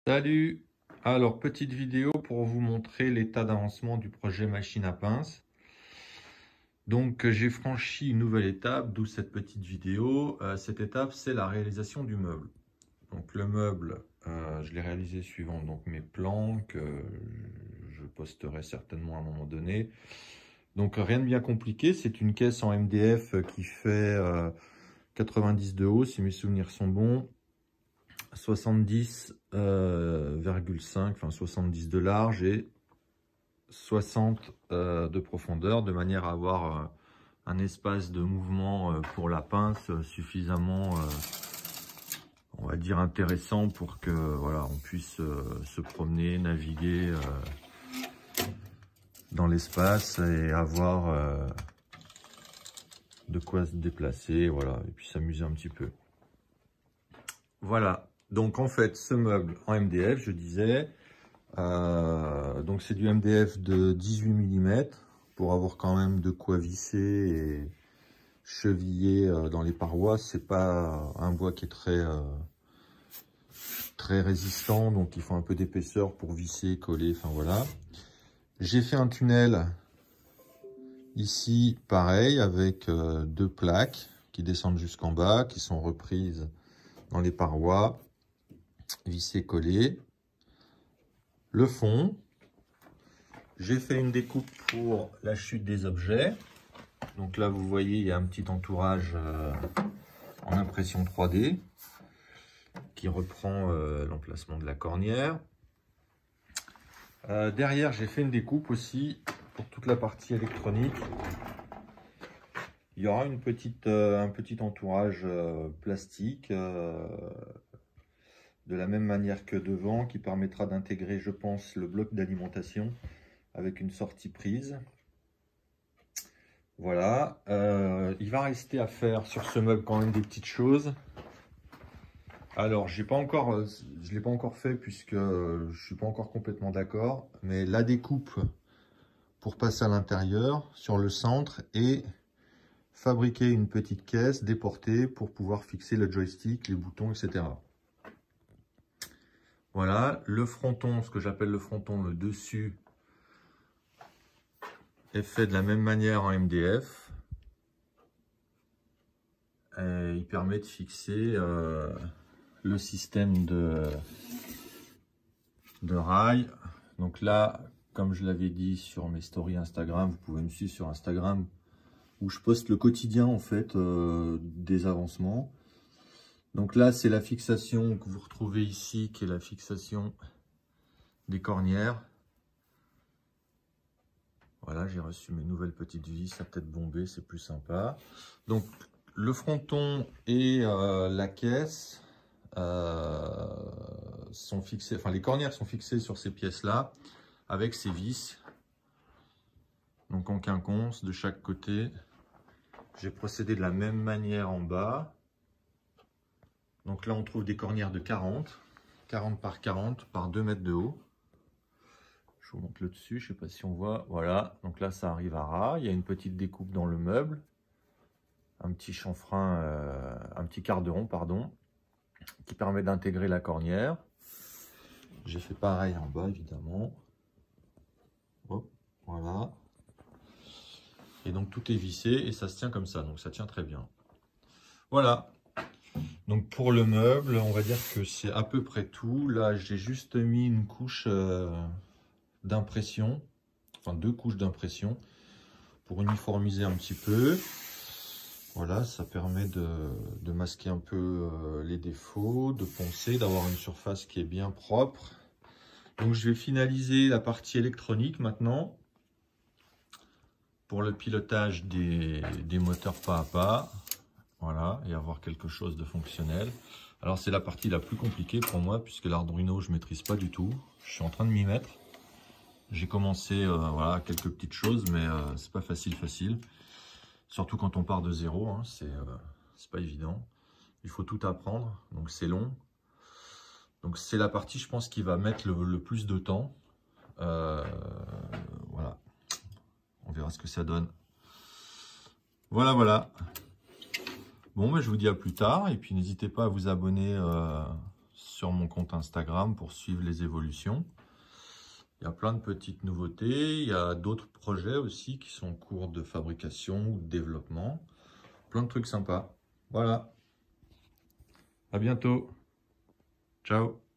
Salut! Alors, petite vidéo pour vous montrer l'état d'avancement du projet machine à pince. Donc, j'ai franchi une nouvelle étape, d'où cette petite vidéo. Cette étape, c'est la réalisation du meuble. Donc, le meuble, je l'ai réalisé suivant donc, mes plans que je posterai certainement à un moment donné. Donc, rien de bien compliqué. C'est une caisse en MDF qui fait 90 de haut, si mes souvenirs sont bons. 70,5, enfin 70 de large et 60 de profondeur, de manière à avoir un espace de mouvement pour la pince suffisamment, on va dire, intéressant pour que voilà, on puisse se promener, naviguer dans l'espace et avoir de quoi se déplacer, voilà, et puis s'amuser un petit peu. Voilà. Donc en fait, ce meuble en MDF, je disais, donc c'est du MDF de 18 mm pour avoir quand même de quoi visser et cheviller dans les parois. C'est pas un bois qui est très résistant, donc il faut un peu d'épaisseur pour visser, coller, enfin voilà. J'ai fait un tunnel ici, pareil, avec deux plaques qui descendent jusqu'en bas, qui sont reprises dans les parois. Visser, coller. Le fond, j'ai fait une découpe pour la chute des objets. Donc là, vous voyez, il y a un petit entourage en impression 3D qui reprend l'emplacement de la cornière. Derrière, j'ai fait une découpe aussi pour toute la partie électronique. Il y aura un petit entourage plastique de la même manière que devant, qui permettra d'intégrer, je pense, le bloc d'alimentation avec une sortie prise. Voilà. Il va rester à faire sur ce meuble quand même des petites choses. Alors, je ne l'ai pas encore fait puisque je ne suis pas encore complètement d'accord, mais la découpe pour passer à l'intérieur, sur le centre, et fabriquer une petite caisse déportée pour pouvoir fixer le joystick, les boutons, etc. Voilà, le fronton, ce que j'appelle le fronton, le dessus, est fait de la même manière en MDF. Et il permet de fixer le système de rails. Donc là, comme je l'avais dit sur mes stories Instagram, vous pouvez me suivre sur Instagram, où je poste le quotidien en fait des avancements. Donc là, c'est la fixation que vous retrouvez ici, qui est la fixation des cornières. Voilà, j'ai reçu mes nouvelles petites vis à tête bombée, c'est plus sympa. Donc, le fronton et la caisse sont fixés, enfin les cornières sont fixées sur ces pièces-là, avec ces vis. Donc en quinconce de chaque côté. J'ai procédé de la même manière en bas. Donc là, on trouve des cornières de 40 par 40 par 2 mètres de haut. Je vous montre le dessus, je ne sais pas si on voit. Voilà, donc là, ça arrive à ras. Il y a une petite découpe dans le meuble. Un petit chanfrein, un petit quart de rond, pardon, qui permet d'intégrer la cornière. J'ai fait pareil en bas, évidemment. Hop, voilà. Et donc, tout est vissé et ça se tient comme ça. Donc, ça tient très bien. Voilà. Donc pour le meuble, on va dire que c'est à peu près tout. Là, j'ai juste mis une couche d'impression, enfin 2 couches d'impression pour uniformiser un petit peu. Voilà, ça permet de masquer un peu les défauts, de poncer, d'avoir une surface qui est bien propre. Donc je vais finaliser la partie électronique maintenant pour le pilotage des moteurs pas à pas. Voilà, et avoir quelque chose de fonctionnel. Alors c'est la partie la plus compliquée pour moi, puisque l'Arduino je ne maîtrise pas du tout. Je suis en train de m'y mettre. J'ai commencé voilà, quelques petites choses, mais c'est pas facile. Surtout quand on part de zéro, hein, c'est pas évident. Il faut tout apprendre, donc c'est long. Donc c'est la partie, je pense, qui va mettre le plus de temps. Voilà, on verra ce que ça donne. Voilà. Bon, je vous dis à plus tard, et puis n'hésitez pas à vous abonner sur mon compte Instagram pour suivre les évolutions. Il y a plein de petites nouveautés. Il y a d'autres projets aussi qui sont en cours de fabrication ou de développement. Plein de trucs sympas. Voilà. À bientôt. Ciao.